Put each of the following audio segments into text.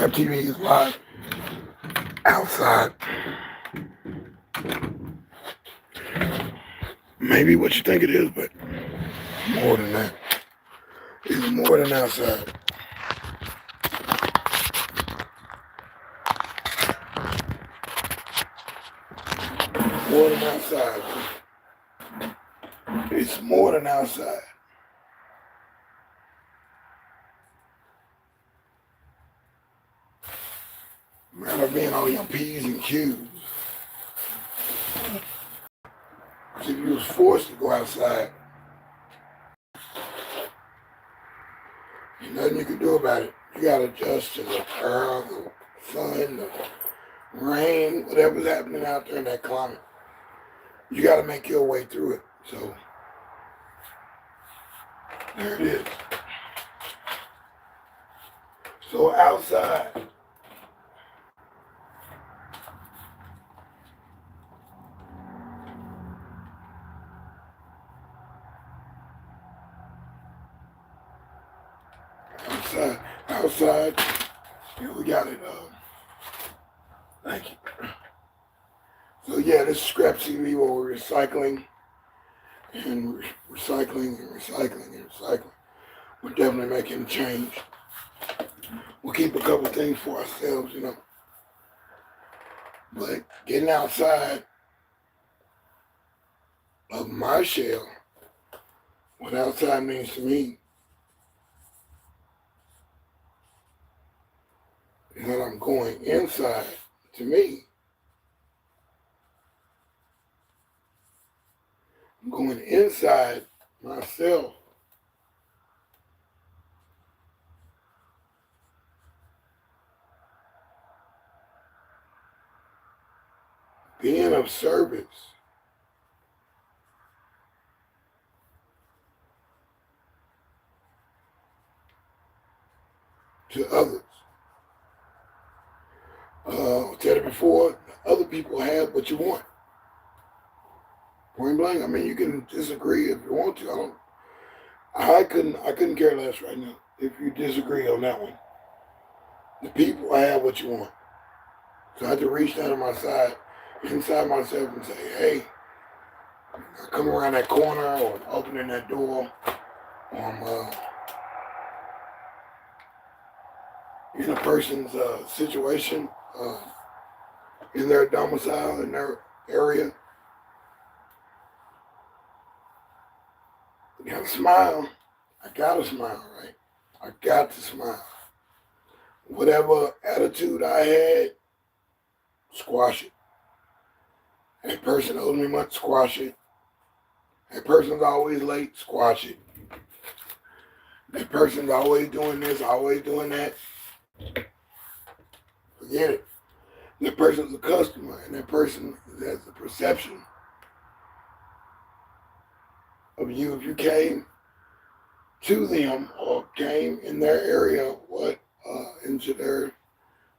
ScrAp TV is live outside. Maybe what you think it is, but more than that. It's more than outside. More than outside. It's more than outside. Matter of being on your P's and Q's. So if you was forced to go outside, there's nothing you can do about it. You gotta adjust to the earth, the sun, the rain, whatever's happening out there in that climate. You gotta make your way through it. So there it is. So outside, outside, here we got it. Thank you. So yeah, this is ScrAp TV where we're recycling and recycling and recycling and recycling. We're definitely making a change. We'll keep a couple things for ourselves, you know. But getting outside of my shell, what outside means to me, is that I'm going inside. To me, I'm going inside myself. Being of service to others. I said it before, other people have what you want. Point blank. I mean, you can disagree if you want to. I couldn't care less right now if you disagree on that one. The people have what you want. So I had to reach down to my side, inside myself and say, hey, I come around that corner or opening that door, or I'm in a person's situation, in their domicile, in their area. You gotta smile. I gotta smile, right? I got to smile. Whatever attitude I had, squash it. That person owes me much, squash it. That person's always late, squash it. That person's always doing this, always doing that. Forget it. That person's a customer, and that person has a perception of you if you came to them or came in their area, into their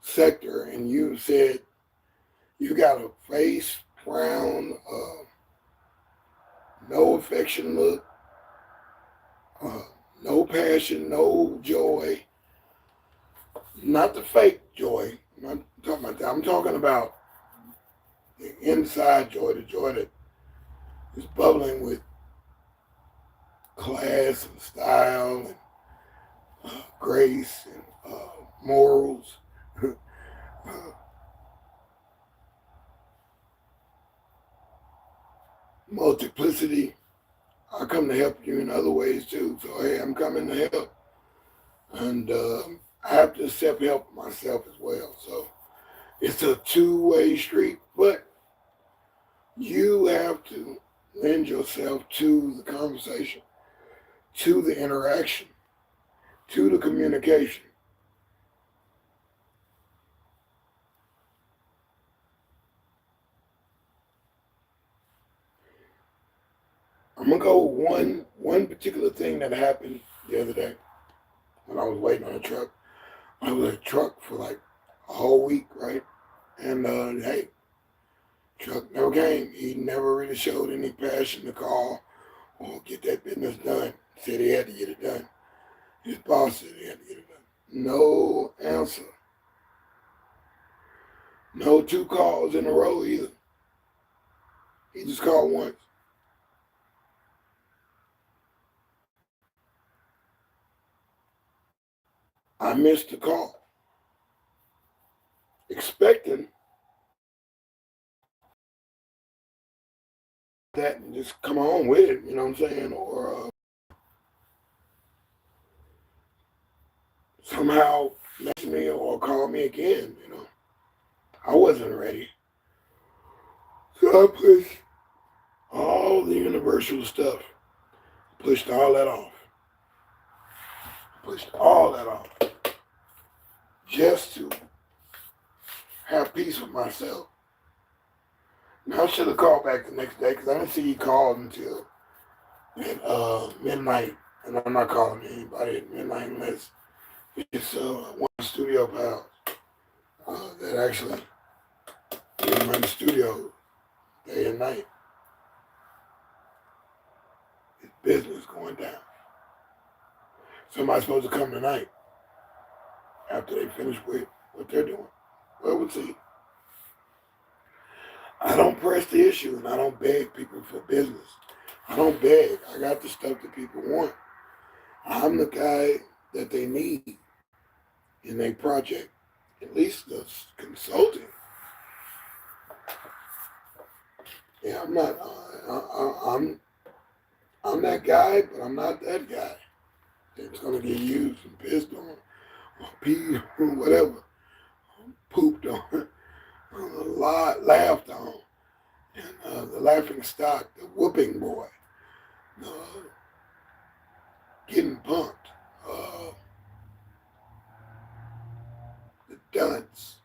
sector, and you said you got a face, frown, no affection look, no passion, no joy, not the fake joy. I'm not talking about that. I'm talking about the inside joy, the joy that is bubbling with class and style and grace and morals. Multiplicity. I come to help you in other ways too. So hey, I'm coming to help. And I have to accept help myself as well. So it's a two-way street, but you have to lend yourself to the conversation, to the interaction, to the communication. I'm gonna go one particular thing that happened the other day when I was waiting on a truck. I was in a truck for like a whole week, right? And hey, truck never came. He never really showed any passion to call or get that business done. Said he had to get it done. His boss said he had to get it done. No answer. No 2 calls in a row either. He just called once. I missed the call, expecting that and just come on with it, you know what I'm saying? Or somehow message me or call me again, you know. I wasn't ready. So I pushed all the universal stuff, pushed all that off. Pushed all that off just to have peace with myself. Now I should have called back the next day because I didn't see he called until midnight, and I'm not calling anybody at midnight unless it's one of the studio pals that actually run the studio day and night. His business going down. Somebody's supposed to come tonight after they finish with what they're doing. Well, we'll see. I don't press the issue and I don't beg people for business. I don't beg. I got the stuff that people want. I'm the guy that they need in a project, at least the consulting. Yeah, I'm not. I'm that guy, but I'm not that guy that's gonna get used and pissed on, or peed or whatever, pooped on, laughed on, and the laughing stock, the whooping boy, getting punked, the dunce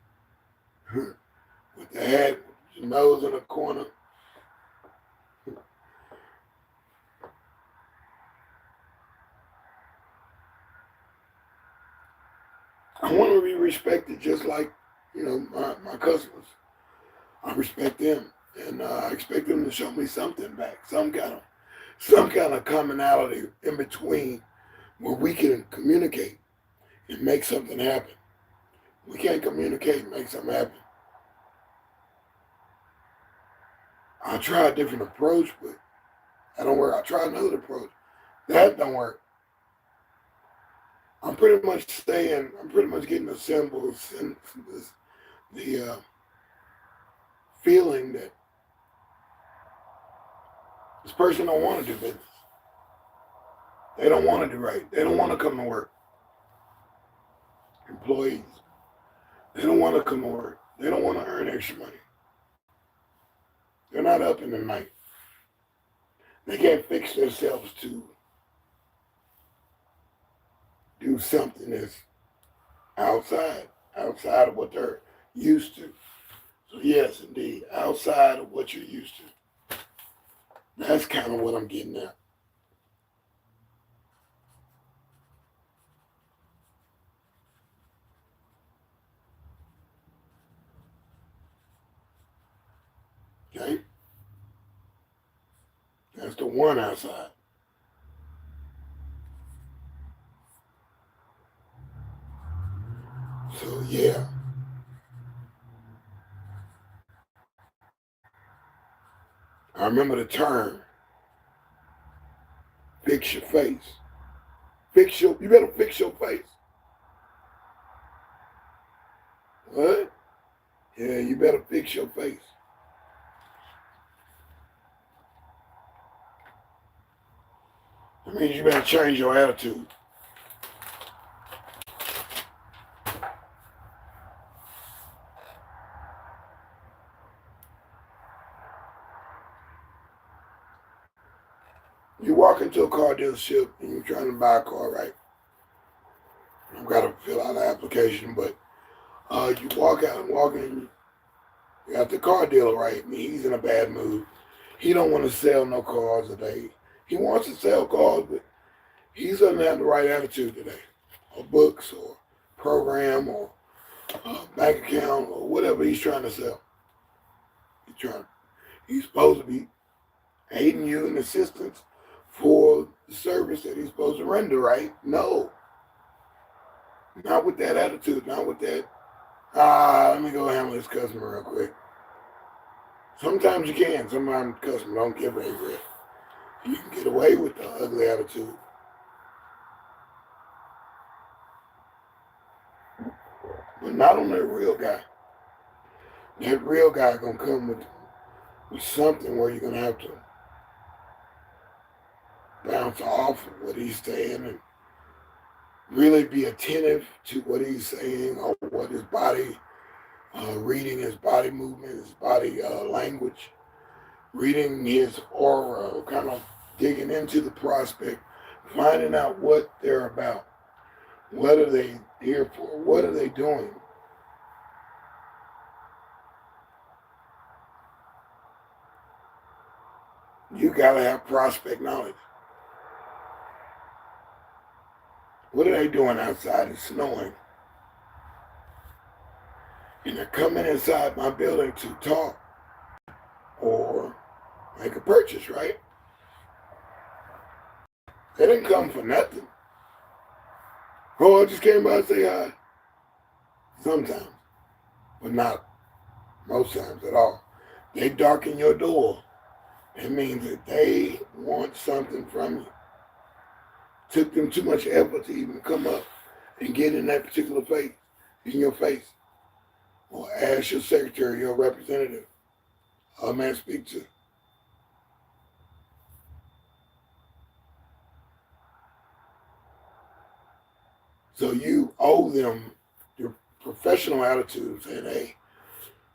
with the head, with your nose in a corner. I want to be respected just like, my customers. I respect them, and I expect them to show me something back, some kind of commonality in between where we can communicate and make something happen. We can't communicate and make something happen. I try a different approach, but that don't work. I try another approach. That don't work. I'm pretty much getting the symbols and the feeling that this person don't want to do business. They don't want to do right. They don't want to come to work. Employees, they don't want to come to work. They don't want to earn extra money. They're not up in the night. They can't fix themselves to do something that's outside of what they're used to. So yes, indeed, outside of what you're used to. That's kind of what I'm getting at. Okay? That's the one outside. So yeah. I remember the term, fix your face. You better fix your face. What? Yeah, you better fix your face. That means you better change your attitude. You walk into a car dealership and you're trying to buy a car, right? I've got to fill out an application, but you walk out and walk in, you got the car dealer, right? And he's in a bad mood. He don't want to sell no cars today. He wants to sell cars, but he doesn't have the right attitude today. Or books or program or bank account or whatever he's trying to sell. He's supposed to be aiding you in assistance for the service that he's supposed to render, right? No. Not with that attitude, not with that Let me go handle this customer real quick. Sometimes you can. Sometimes the customer don't give a rip. You can get away with the ugly attitude. But not on that real guy. That real guy gonna come with something where you're gonna have to bounce off of what he's saying and really be attentive to what he's saying or what his body, reading his body movement, his body language, reading his aura, kind of digging into the prospect, finding out what they're about. What are they here for? What are they doing? You gotta have prospect knowledge. What are they doing outside? It's snowing. And they're coming inside my building to talk or make a purchase, right? They didn't come for nothing. Oh, I just came by to say hi. Sometimes, but not most times at all. They darken your door. It means that they want something from you. Took them too much effort to even come up and get in that particular face, in your face. Or ask your secretary, your representative, may I speak to? So you owe them your professional attitude, saying, hey,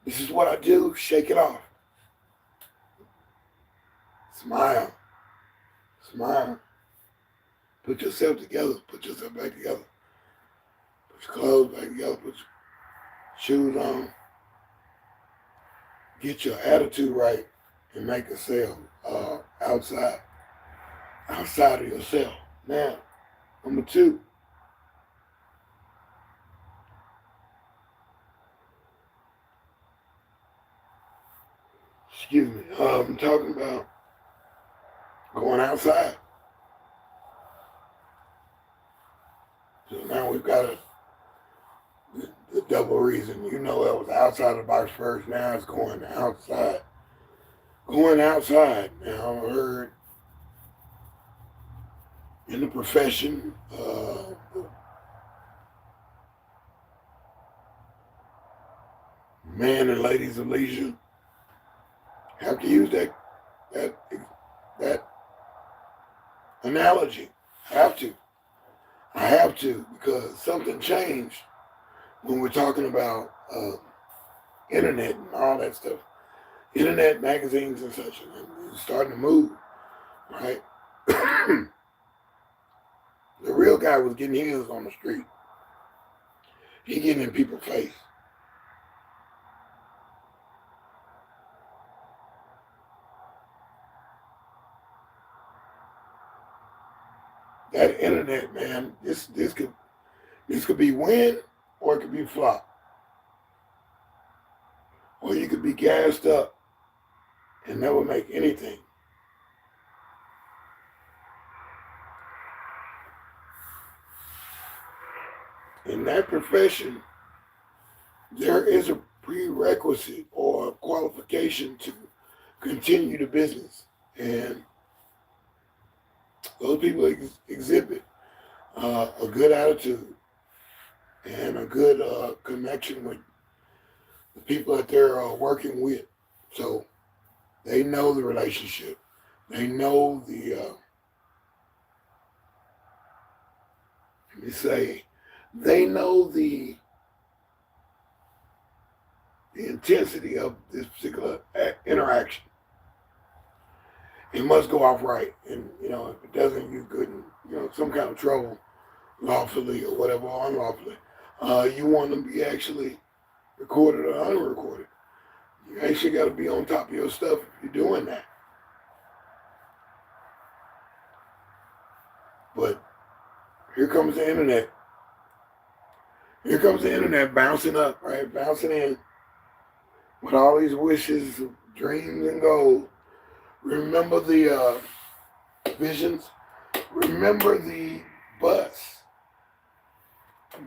this is what I do, shake it off. Smile. Smile. Put yourself together. Put yourself back together. Put your clothes back together. Put your shoes on. Get your attitude right and make a sale outside of yourself. Now, number 2. Excuse me. I'm talking about going outside. So now we've got the double reason. You know that was outside of the box first. Now it's going outside. Going outside. Now I heard in the profession, men and ladies of leisure have to use that analogy. I have to because something changed when we're talking about internet and all that stuff. Internet, magazines and such, and it's starting to move, right? The real guy was getting his on the street. He getting in people's face. That internet, man, this could be win or it could be flop. Or you could be gassed up and never make anything. In that profession, there is a prerequisite or a qualification to continue the business. And those people exhibit a good attitude and a good connection with the people that they're working with. So they know the relationship. They know they know the intensity of this particular interaction. It must go off right. And, if it doesn't, you couldn't, some kind of trouble, lawfully or whatever, or unlawfully. You want them to be actually recorded or unrecorded. You actually got to be on top of your stuff if you're doing that. But here comes the internet. Here comes the internet bouncing up, right? Bouncing in with all these wishes, dreams, and goals. Remember the visions. Remember the bus.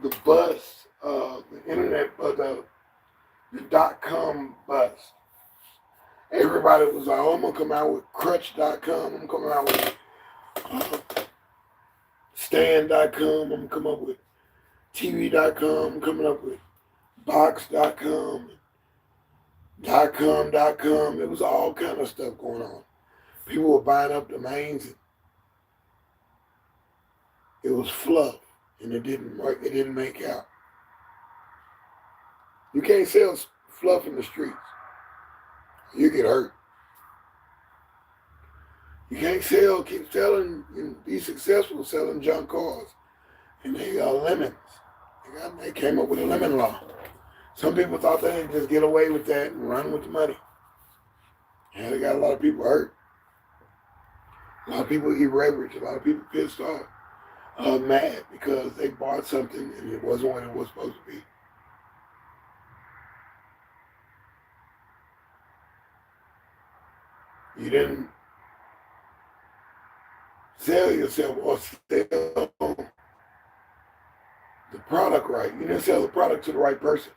The bus the internet, but the .com bust. Everybody was like, oh, I'm going to come out with Crutch.com. I'm coming out with uh, Stand.com. I'm coming up with TV.com. I'm coming up with Box.com, .com. It was all kind of stuff going on. People were buying up domains. It was fluff, and it didn't work. It didn't make out. You can't sell fluff in the streets. You get hurt. You can't keep selling, and be successful selling junk cars. And they got lemons. They came up with a lemon law. Some people thought they could just get away with that and run with the money. And they got a lot of people hurt. A lot of people irreverent. A lot of people pissed off, mad because they bought something and it wasn't what it was supposed to be. You didn't sell yourself or sell the product right. You didn't sell the product to the right person.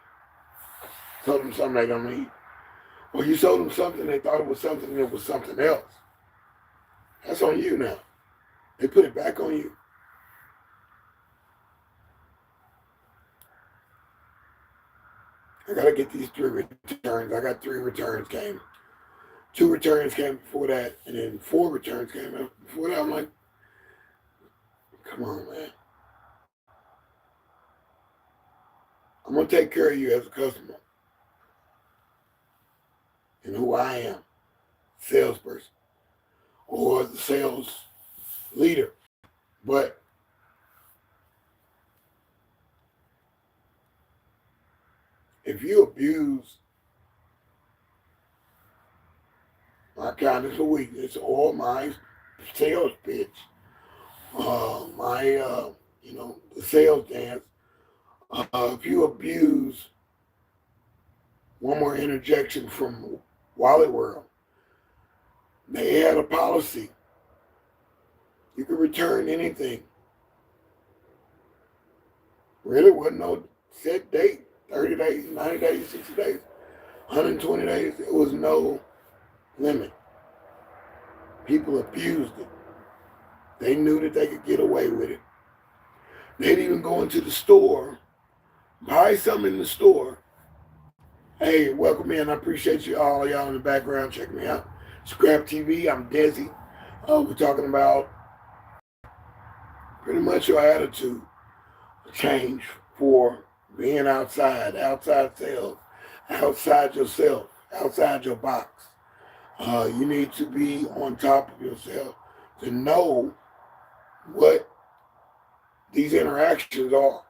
Sold them something they don't need. Or you sold them something they thought it was something and it was something else. That's on you now. They put it back on you. I got to get these 3 returns. I got 3 returns came. 2 returns came before that, and then 4 returns came out before that. I'm like, come on, man. I'm going to take care of you as a customer and who I am, salesperson or the sales leader. But if you abuse my kindness or weakness or my sales pitch, the sales dance, if you abuse one more interjection from Wally World, they had a policy. You could return anything. Really wasn't no set date, 30 days, 90 days, 60 days, 120 days. There was no limit. People abused it. They knew that they could get away with it. They'd even go into the store, buy something in the store. Hey, welcome in. I appreciate you all y'all in the background. Check me out. ScrAp TV. I'm deSz'e. We're talking about pretty much your attitude change for being outside sales, outside yourself, outside your box. You need to be on top of yourself to know what these interactions are.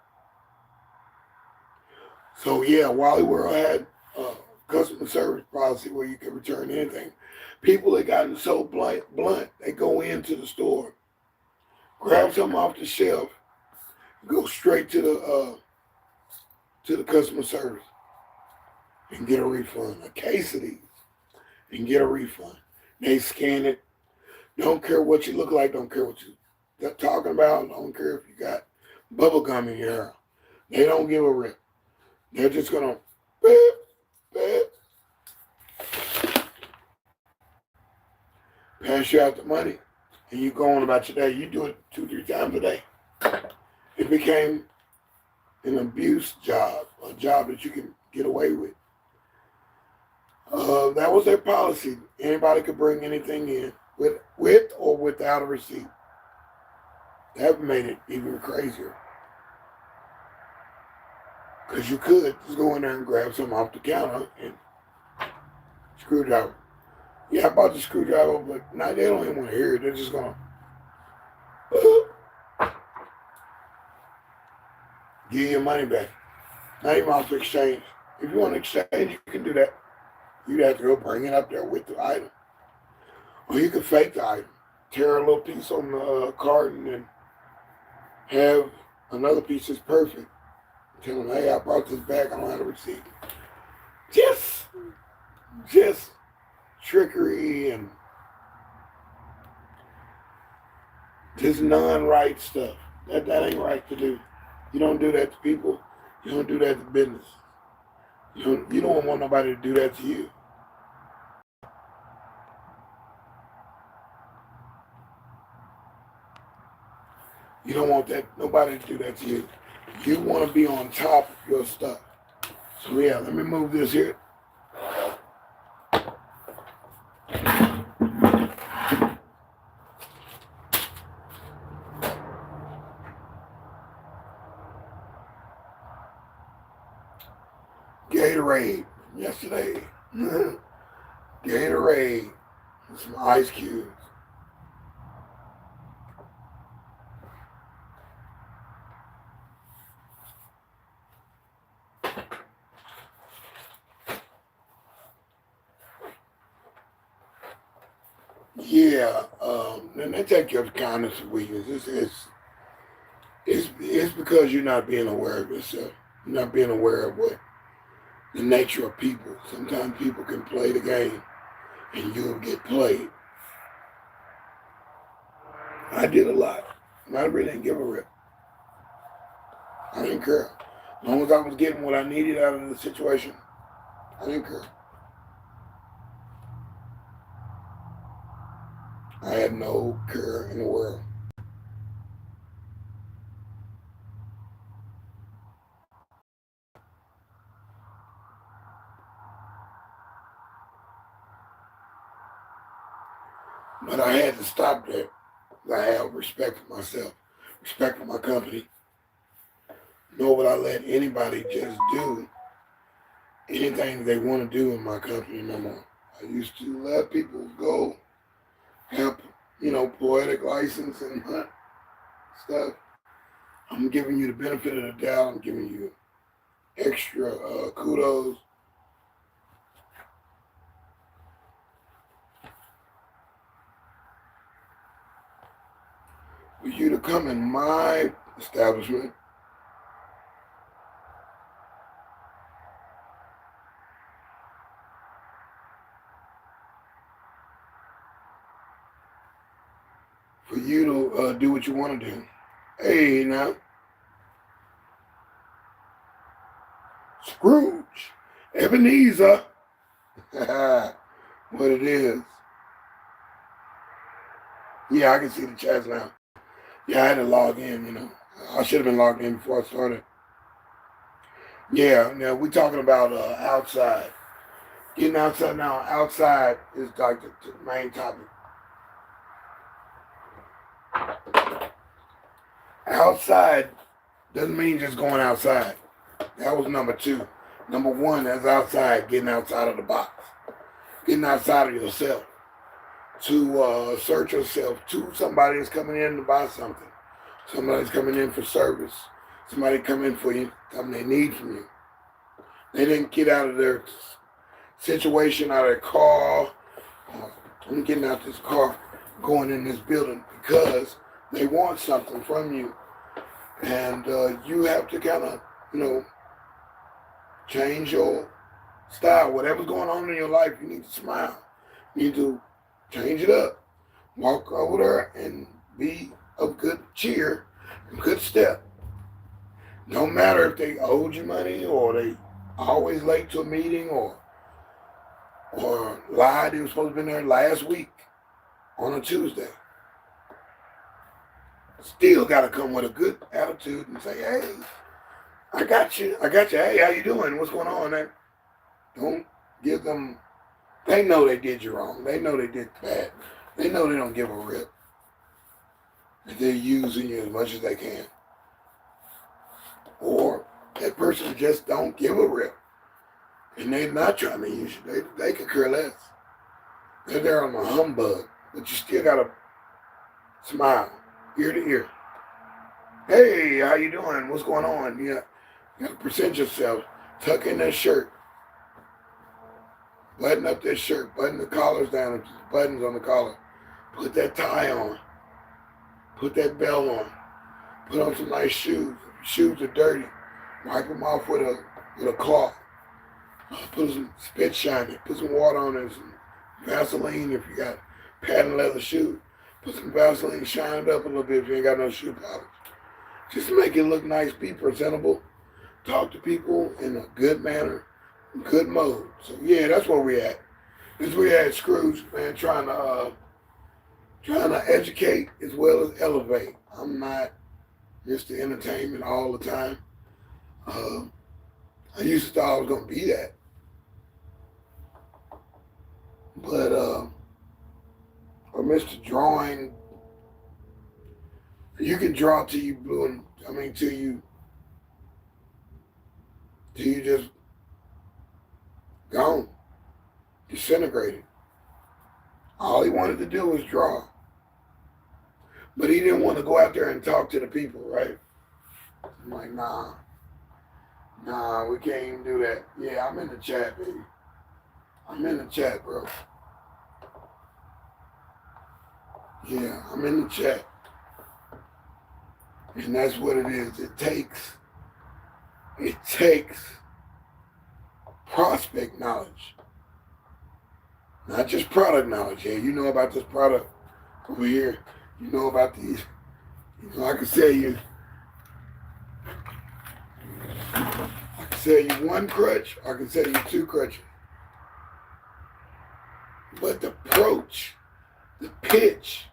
So yeah, Wally World had a customer service policy where you can return anything. People had gotten so blunt, they go into the store, grab something off the shelf, go straight to the customer service and get a refund. A case of these and get a refund. They scan it. Don't care what you look like. Don't care what you're talking about. Don't care if you got bubble gum in your hair. They don't give a rip. They're just going to beep, beep, pass you out the money, and you go on about your day. You do it 2-3 times a day. It became an abuse job, a job that you can get away with. That was their policy. Anybody could bring anything in with or without a receipt. That made it even crazier. Because you could just go in there and grab something off the counter and screwdriver. Yeah, I bought the screwdriver, but now they don't even want to hear it. They're just going to give you your money back. Not even off the exchange. If you want to exchange, you can do that. You'd have to go bring it up there with the item. Or you can fake the item. Tear a little piece on the carton and have another piece that's perfect. Tell them, hey, I brought this back. I don't have a receipt. Just trickery and just non-right stuff. That ain't right to do. You don't do that to people. You don't do that to business. You don't want nobody to do that to you. You don't want nobody to do that to you. You want to be on top of your stuff. So yeah, let me move this here. Gatorade yesterday. Gatorade with some ice cubes. Yeah, and they take your kindness and weakness. It's because you're not being aware of yourself. You're not being aware of what the nature of people. Sometimes people can play the game and you'll get played. I did a lot. And I really didn't give a rip. I didn't care. As long as I was getting what I needed out of the situation, I didn't care. I had no care in the world. But I had to stop that. I have respect for myself, respect for my company. Nor would I let anybody just do anything they want to do in my company no more. I used to let people go, have, poetic license and stuff. I'm giving you the benefit of the doubt. I'm giving you extra kudos. For you to come in my establishment for you to do what you want to do. Hey, now, Scrooge, Ebenezer, what it is. Yeah, I can see the chats now. Yeah, I had to log in, I should have been logged in before I started. Yeah, now we're talking about outside. Getting outside now. Outside is like the main topic. Outside doesn't mean just going outside. That was number two. Number one, that's outside, getting outside of the box. Getting outside of yourself. To assert yourself to somebody that's coming in to buy something. Somebody's coming in for service. Somebody coming for you, something they need from you. They didn't get out of their situation, out of their car. I'm getting out this car, going in this building because they want something from you. And you have to kind of, change your style. Whatever's going on in your life, you need to smile. You need to change it up. Walk over there and be of good cheer and good step. No matter if they owed you money or they always late to a meeting or lied they were supposed to be there last week on a Tuesday. Still got to come with a good attitude and say, hey, I got you. Hey, how you doing? What's going on? Man? Don't give them, they know they did you wrong. They know they did bad. They know they don't give a rip. And they're using you as much as they can. Or that person just don't give a rip. And they're not trying to use you. They could care less. They're there on the humbug. But you still got to smile, ear to ear. Hey, how you doing? What's going on? You got to present yourself. Tuck in that shirt. Button up that shirt. Button the collars down. If there's buttons on the collar. Put that tie on. Put that belt on. Put on some nice shoes. If your shoes are dirty, wipe them off with a cloth. Put some spit shine it. Put some water on it. Some Vaseline if you got patent leather shoes. Put some Vaseline, shine it up a little bit if you ain't got no shoe polish. Just make it look nice, be presentable. talk to people in a good manner, good mode. So yeah, that's where we at. This we at Scrooge, man, trying to educate as well as elevate. I'm not just the entertainment all the time. Uh, I used to thought I was gonna be that, but or Mr. Drawing, you can draw till you blue and till you just gone, disintegrated. All he wanted to do was draw, but he didn't want to go out there and talk to the people, right? I'm like, nah, we can't even do that. Yeah, I'm in the chat, baby. I'm in the chat, bro. Yeah, I'm in the chat. And that's what it is. It takes prospect knowledge. Not just product knowledge. Yeah, you know about this product over here. You know about these. You know, I can sell you one crutch, I can sell you two crutches. But the approach, the pitch,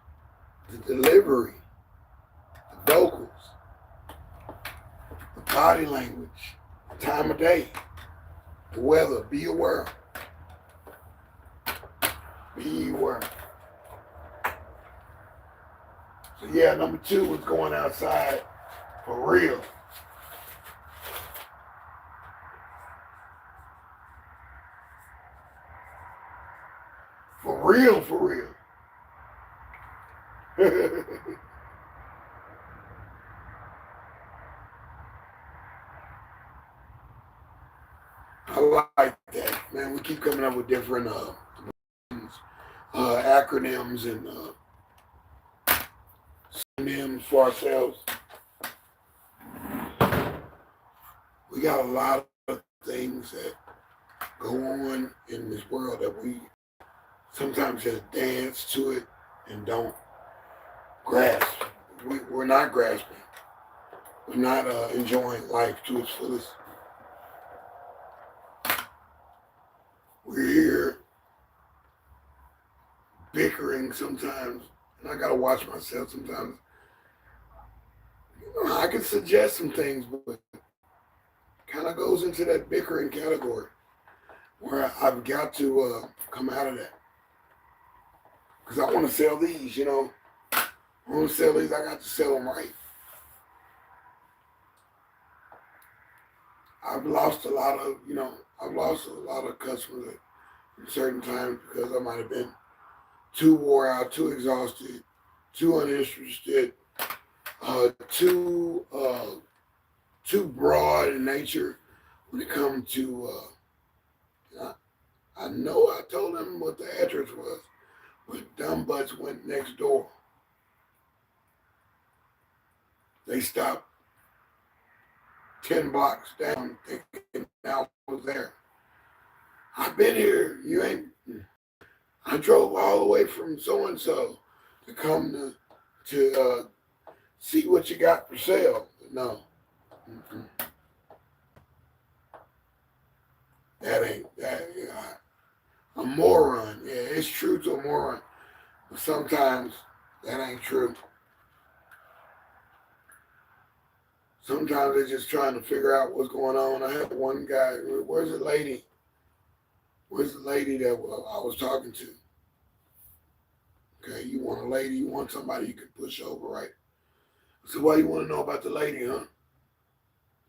the delivery, the vocals, the body language, the time of day, the weather, be aware. Be aware. So yeah, number 2 was going outside for real. For real. I like that, man. We keep coming up with different acronyms and synonyms for ourselves. We got a lot of things that go on in this world that we sometimes just dance to it and don't grasp. We're not grasping. We're not enjoying life to its fullest. We're here bickering sometimes, and I gotta watch myself sometimes. You know, I can suggest some things, but it kind of goes into that bickering category where I've got to come out of that. Because I want to sell these, you know. I want to sell these, I got to sell them right. I've lost a lot of customers at certain times because I might have been too wore out, too exhausted, too uninterested, too broad in nature when it comes to, I know I told them what the address was, but dumb butts went next door. They stopped 10 blocks down thinking I was there. I've been here. I drove all the way from so-and-so to come to see what you got for sale. No. Mm-mm. That ain't that. A moron. Yeah, it's true to a moron. But sometimes that ain't true. Sometimes they're just trying to figure out what's going on. I had one guy, where's the lady? Where's the lady that I was talking to? Okay, you want a lady, you want somebody you can push over, right? So why you want to know about the lady, huh?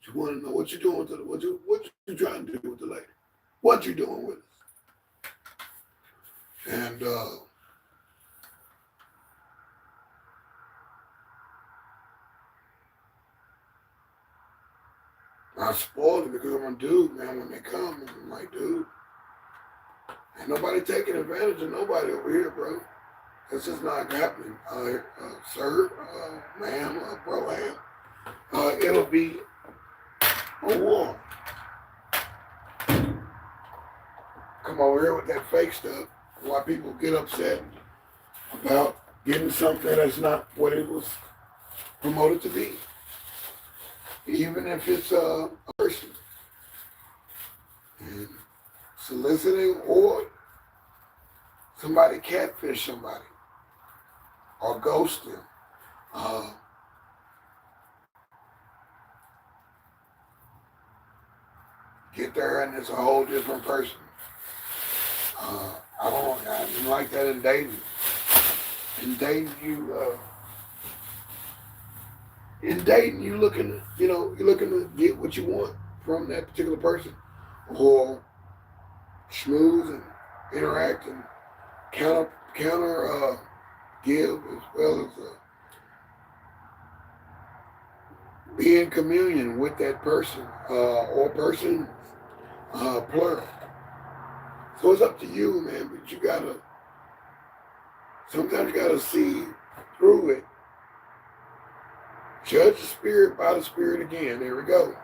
You want to know what you doing with what you trying to do with the lady? What you doing with it? And I spoiled it because I'm a dude, man. When they come, I'm like, dude, ain't nobody taking advantage of nobody over here, bro. That's just not happening, sir, ma'am, bro, it'll be a war. Come over here with that fake stuff. Why people get upset about getting something that's not what it was promoted to be. Even if it's a person. soliciting, or somebody catfish somebody or ghost them. Get there and it's a whole different person. I didn't like that in dating. In dating, you looking, you're looking to get what you want from that particular person, or schmooze and interact and counter give, as well as be in communion with that person, or person, plural. So it's up to you, man, but sometimes you gotta see through it. Judge the spirit by the spirit again. There we go.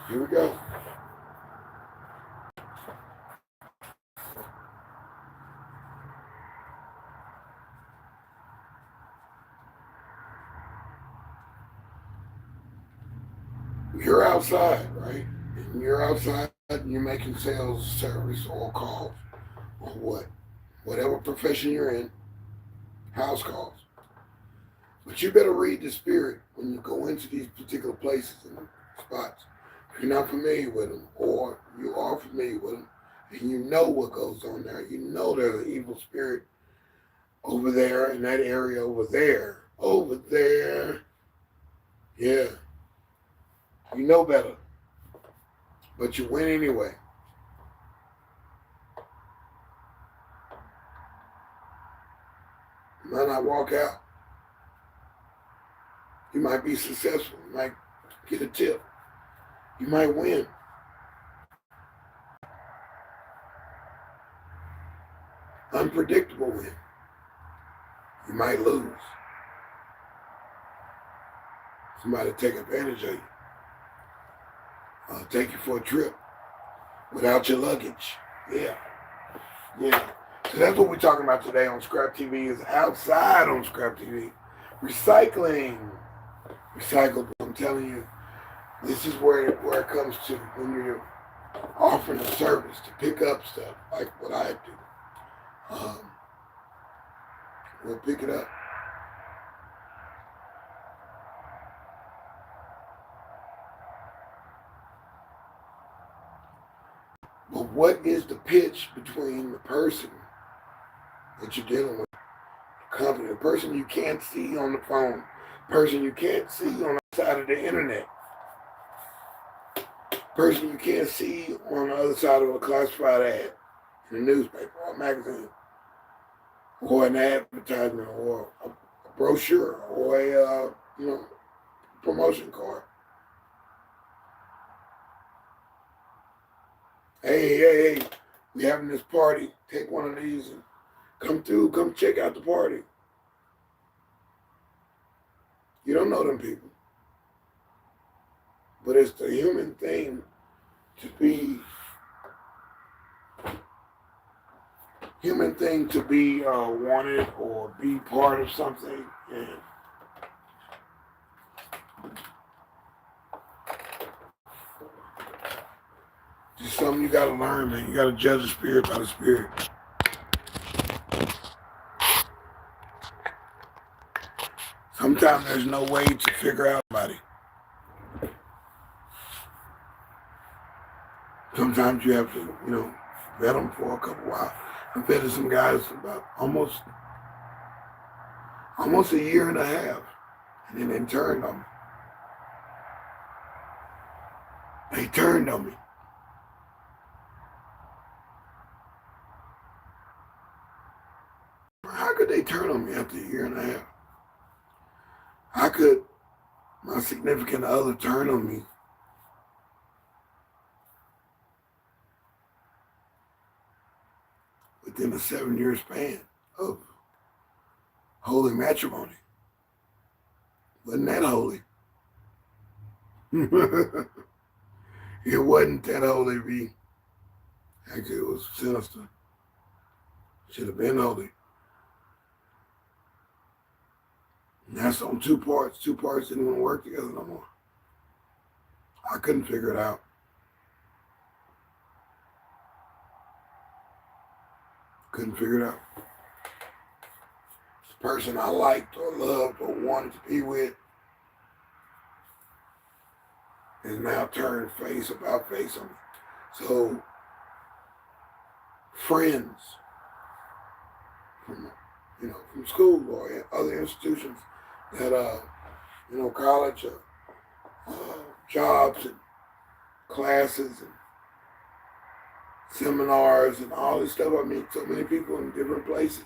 Here we go. You're outside, right? And you're outside and you're making sales, service, or calls, or whatever profession you're in, house calls. But you better read the spirit when you go into these particular places and spots. If you're not familiar with them, or you are familiar with them, and you know what goes on there, you know there's an evil spirit over there in that area over there. Yeah, you know better, but you win anyway. You might not walk out. You might be successful. You might get a tip. You might win. Unpredictable win. You might lose. Somebody take advantage of you. Take you for a trip without your luggage. Yeah. So that's what we're talking about today on ScrAp TV, is outside on ScrAp TV. Recycling. Recyclables. I'm telling you, this is where it comes to when you're offering a service to pick up stuff, like what I do. We'll pick it up. But what is the pitch between the person that you're dealing with, the company, the person you can't see on the phone, the person you can't see on the side of the internet, the person you can't see on the other side of a classified ad in a newspaper or a magazine, or an advertisement, or a brochure, or a promotion card. Hey, we having this party. Take one of these and come check out the party. You don't know them people. But it's the human thing to be wanted or be part of something. And just something you gotta learn, man. You gotta judge the spirit by the spirit. Sometimes there's no way to figure out somebody. Sometimes you have to, vet them for a couple while. I vetted some guys about almost a year and a half, and then they turned on me. How could they turn on me after a year and a half? How could my significant other turn on me within a 7-year span of holy matrimony? Wasn't that holy? It wasn't that holy, B. Actually, it was sinister. Should have been holy. And that's on two parts. Two parts didn't want to work together no more. I couldn't figure it out. Couldn't figure it out. The person I liked or loved or wanted to be with is now turned about face on me. So, friends from from school or other institutions that college or jobs and classes and seminars and all this stuff. I meet so many people in different places.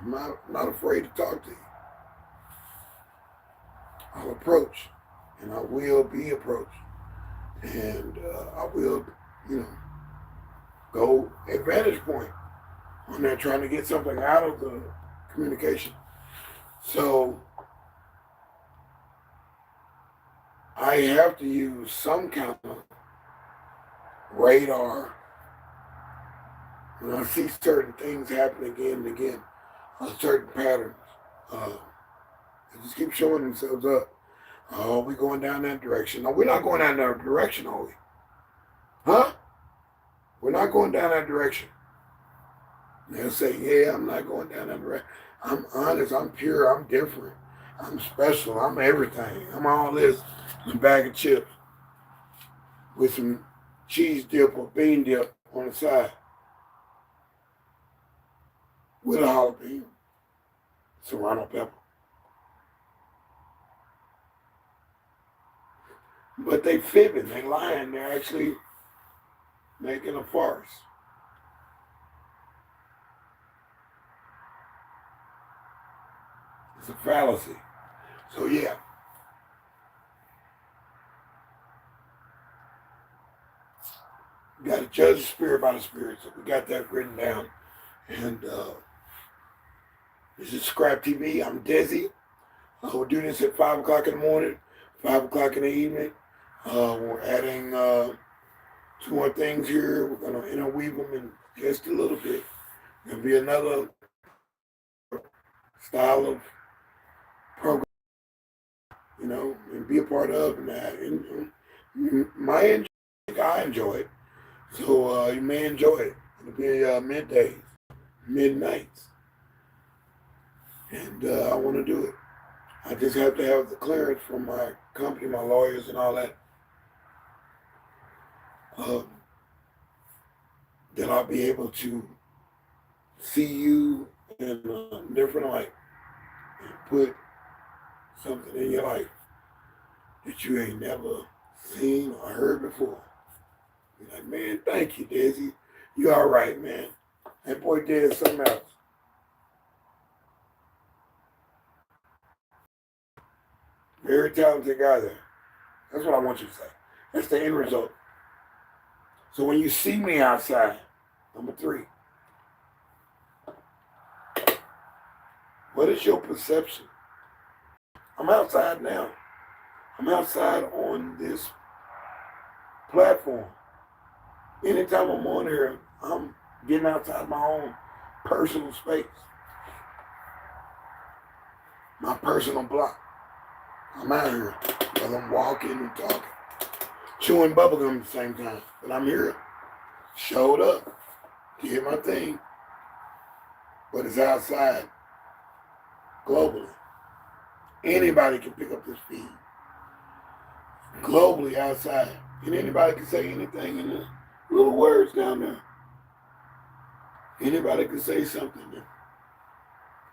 I'm not afraid to talk to you. I'll approach, and I will be approached, and I will, go advantage point when they're trying to get something out of the communication. So I have to use some kind of radar when I see certain things happen again and again, certain patterns. They just keep showing themselves up. Oh, we're going down that direction. No, we're not going down that direction, are we? Huh? We're not going down that direction. They'll say, yeah, I'm not going down that direction. I'm honest, I'm pure, I'm different. I'm special, I'm everything. I'm all this in a bag of chips with some cheese dip or bean dip on the side with a jalapeno, serrano pepper. But they fibbing, they lying, they're actually making a farce. It's a fallacy. So yeah. You got to judge the spirit by the spirit. So we got that written down. And this is ScrAp TV. I'm deSz'e. We're doing this at 5 o'clock in the morning, 5 o'clock in the evening. We're adding 2 more things here. We're going to interweave them in just a little bit. There'll be another style of program, and be a part of. And that. And I enjoy it. So you may enjoy it. It'll be middays, midnights. And I want to do it. I just have to have the clearance from my company, my lawyers, and all that. Then I'll be able to see you in a different light and put something in your life that you ain't never seen or heard before. Be like, man, thank you, deSz'e. You all right, man. That boy did something else. Very talented guy there. That's what I want you to say. That's the end result. So when you see me outside, number 3, what is your perception? I'm outside now. I'm outside on this platform. Anytime I'm on here, I'm getting outside my own personal space. My personal block. I'm out here while I'm walking and talking. Chewing bubblegum at the same time. But I'm here. Showed up. Did my thing. But it's outside. Globally. Anybody can pick up this feed. Globally outside. And anybody can say anything in the little words down there. Anybody can say something.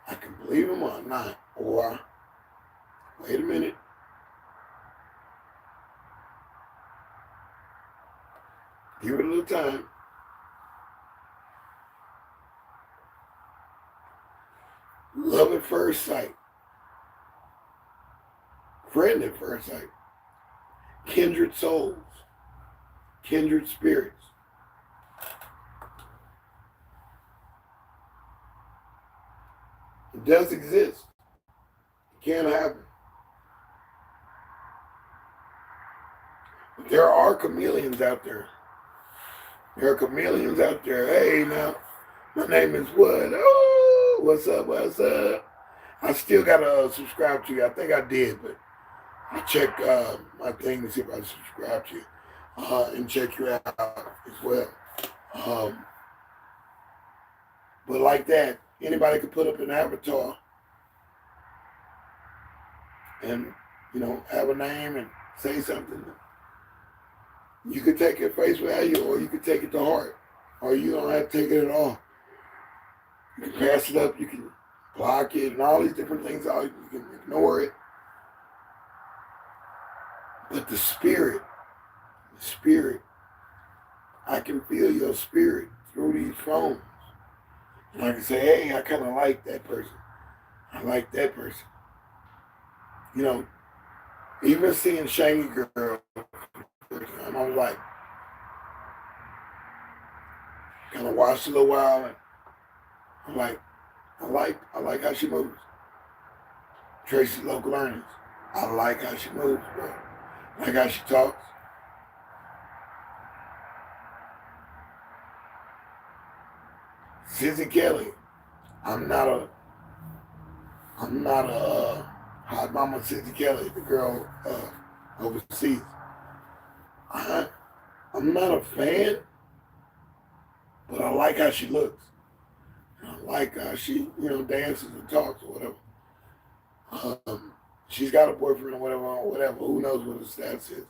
I can believe them or not. Or, wait a minute. Give it a little time. Love at first sight. Friend at first sight. Kindred souls. Kindred spirits. It does exist. It can happen. But there are chameleons out there. There are chameleons out there. Hey, now, my name is what? Oh, what's up, what's up? I still got to subscribe to you. I think I did, but I check my thing to see if I subscribe to you and check you out as well. But like that, anybody could put up an avatar and, have a name and say something. You could take it at face value, or you could take it to heart, or you don't have to take it at all. You can pass it up, you can block it, and all these different things. You can ignore it. But the spirit, I can feel your spirit through these phones. And I can say, hey, I kind of like that person. I like that person. Even seeing Shaggy Girl, and I was like, kind of watched a little while, and I'm like, I like how she moves. Tracy's Local Earnings. I like how she moves, bro. I like how she talks. Sizzy Kelly. I'm not a hot mama Sizzy Kelly, the girl overseas. I'm not a fan, but I like how she looks. I like how she, dances and talks or whatever. She's got a boyfriend or whatever. Who knows what his status is?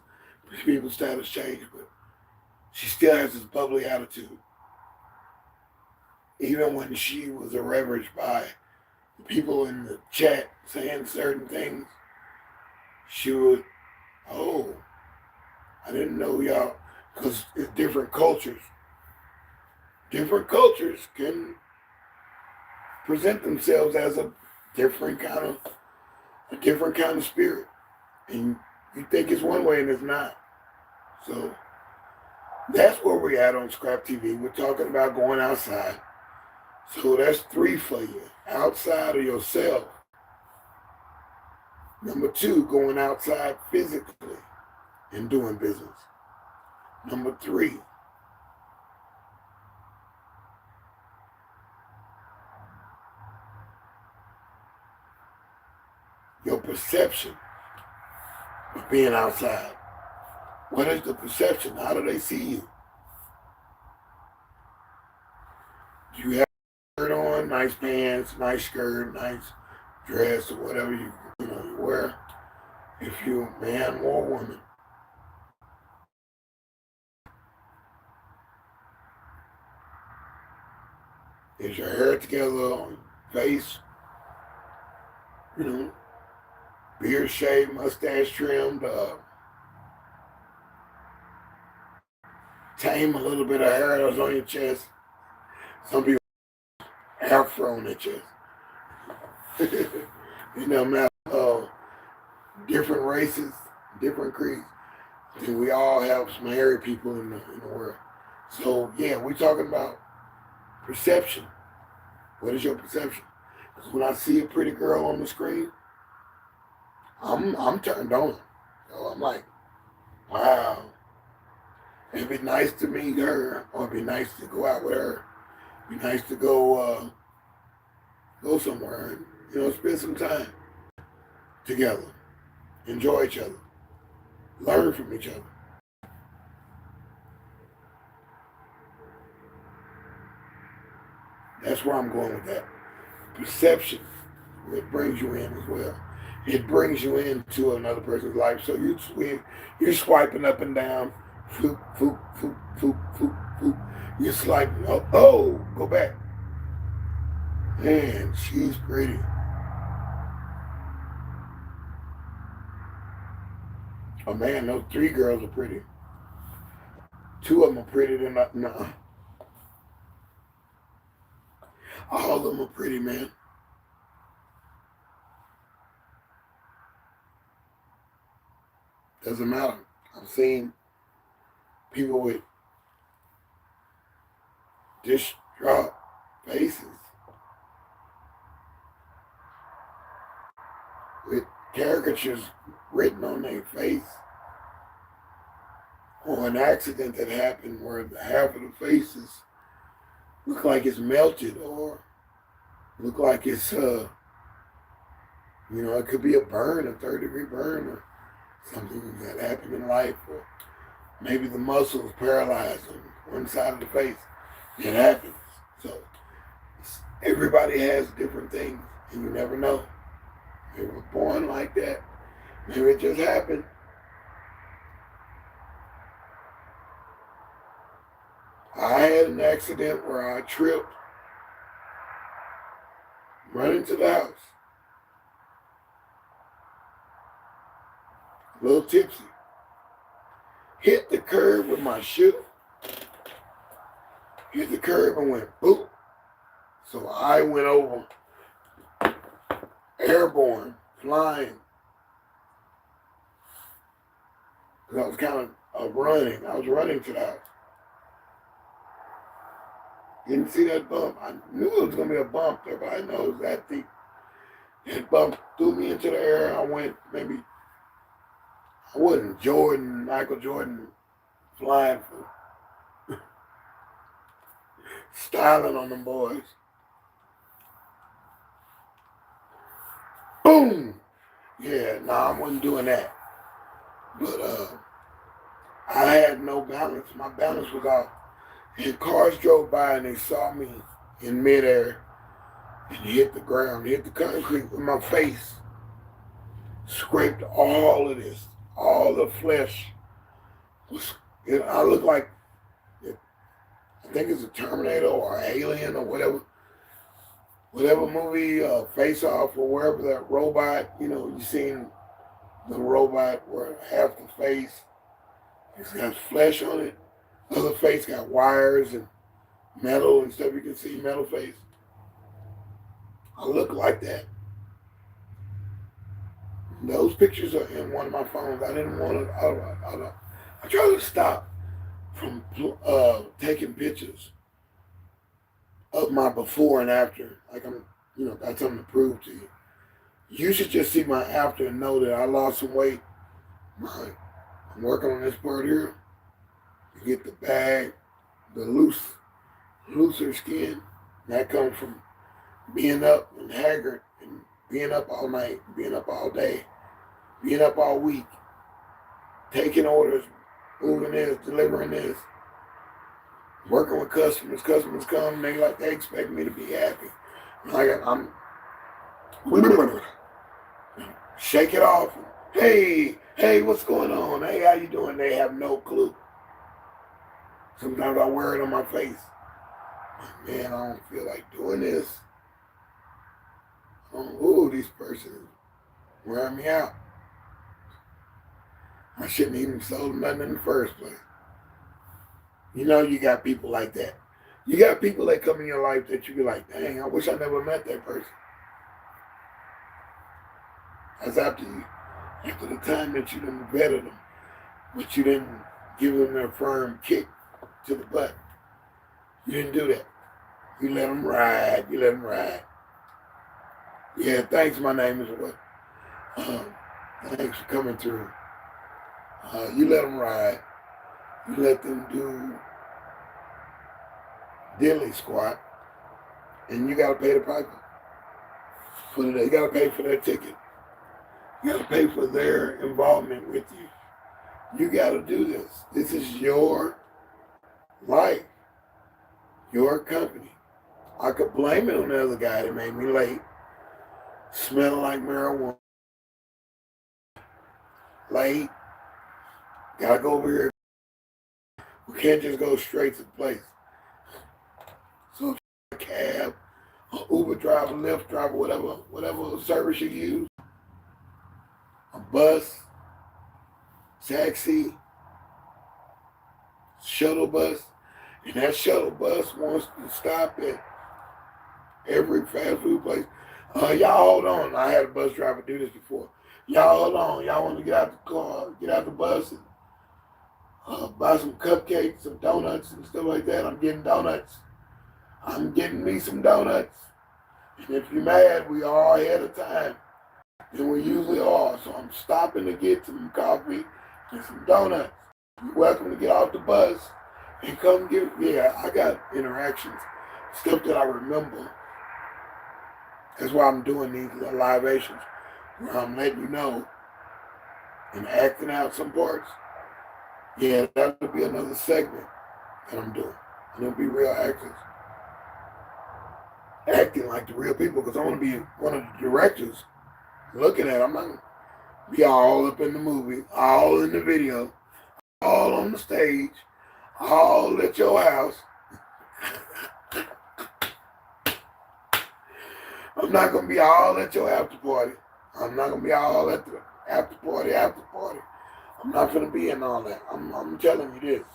People's status change, but she still has this bubbly attitude. Even when she was irreverent by people in the chat saying certain things, she would, oh, I didn't know y'all, because it's different cultures. Different cultures can present themselves as a different kind of spirit. And you think it's one way and it's not. So that's where we're at on ScrAp TV. We're talking about going outside. So that's 3 for you. Outside of yourself. Number 2, going outside physically and doing business. Number 3, your perception of being outside. What is the perception? How do they see you? Do you have a shirt on, nice pants, nice skirt, nice dress, or whatever you wear? If you're a man or a woman. Is your hair together on your face? Beard shaved, mustache trimmed, tame a little bit of hair that's on your chest. Some people afro on their chest. Man, different races, different creeds. And we all have some hairy people in the world. So yeah, we're talking about perception. What is your perception? Because when I see a pretty girl on the screen, I'm turned on. So I'm like, wow. It'd be nice to meet her, or it'd be nice to go out with her. It'd be nice to go somewhere and spend some time together, enjoy each other, learn from each other. That's where I'm going with that. Perception, it brings you in as well. It brings you into another person's life. So you're swiping up and down, foop, foop, foop, foop, foop, foop. You're swiping, go back. Man, she's pretty. Oh man, those 3 girls are pretty. 2 of them are pretty than no. All of them are pretty, man. Doesn't matter. I've seen people with distraught faces, with caricatures written on their face, or an accident that happened where half of the faces look like it's melted, or look like it's it could be a burn, a 3rd-degree burn, or something that happened in life, or maybe the muscles paralyzed on one side of the face. It happens. So Everybody has different things, and you never know. They were born like that. Maybe it just happened. I had an accident where I tripped, running to the house, a little tipsy, hit the curb with my shoe, hit the curb and went boom. So I went over, airborne, flying. Because I was kind of running. I was running to the house. Didn't see that bump. I knew it was going to be a bump there, but I know it was that deep. That bump threw me into the air. I went maybe, I wasn't Michael Jordan flying for styling on them boys. Boom! Yeah, I wasn't doing that. But I had no balance. My balance was off. And cars drove by and they saw me in midair and hit the ground, hit the concrete with my face. Scraped all of this, all the flesh. I look like, I think it's a Terminator or an Alien or whatever movie, Face Off or wherever that robot, you seen the robot where half the face, it's got flesh on it. The other face got wires and metal and stuff. You can see metal face. I look like that. Those pictures are in one of my phones. I didn't want to. I try to stop from taking pictures of my before and after. Like got something to prove to you. You should just see my after and know that I lost some weight. I'm working on this part here. You get the bag, the looser skin. That comes from being up and haggard and being up all night, being up all day, being up all week, taking orders, moving this, delivering this, working with customers. Customers come, they expect me to be happy. I'm shake it off. Hey, what's going on? Hey, how you doing? They have no clue. Sometimes I wear it on my face. Man, I don't feel like doing this. These persons wearing me out. I shouldn't even sold them nothing in the first place. You got people like that. You got people that come in your life that you be like, dang, I wish I never met that person. That's after the time that you done vetted them, but you didn't give them a firm kick to the butt. You didn't do that. You let them ride. Yeah, thanks. My name is what? Thanks for coming through. You let them ride. You let them do dilly squat, and you got to pay the piper. You got to pay for their ticket. You got to pay for their involvement with you. You got to do this. This is your life, your company. I could blame it on the other guy that made me late, smelling like marijuana. Late, gotta go over here. We can't just go straight to the place. So a cab, an Uber driver, Lyft driver, whatever service you use, a bus, taxi, shuttle bus, and that shuttle bus wants to stop at every fast food place. Y'all hold on. I had a bus driver do this before. Y'all hold on. Y'all want to get out the car, get out the bus, and buy some cupcakes, some donuts, and stuff like that. I'm getting donuts. I'm getting me some donuts. And if you're mad, we are ahead of time than we usually are. So I'm stopping to get some coffee and some donuts. You're welcome to get off the bus and come get. Yeah, I got interactions, stuff that I remember. That's why I'm doing these libations, where I'm letting you know and acting out some parts. Yeah, that'll be another segment that I'm doing. And it'll be real actors. acting like the real people, because I want to be one of the directors looking at it. I'm not going to be all up in the movie, all in the video, all on the stage, all at your house. I'm not going to be all at your after party. I'm not going to be all at the after party. I'm not going to be in all that. I'm telling you this.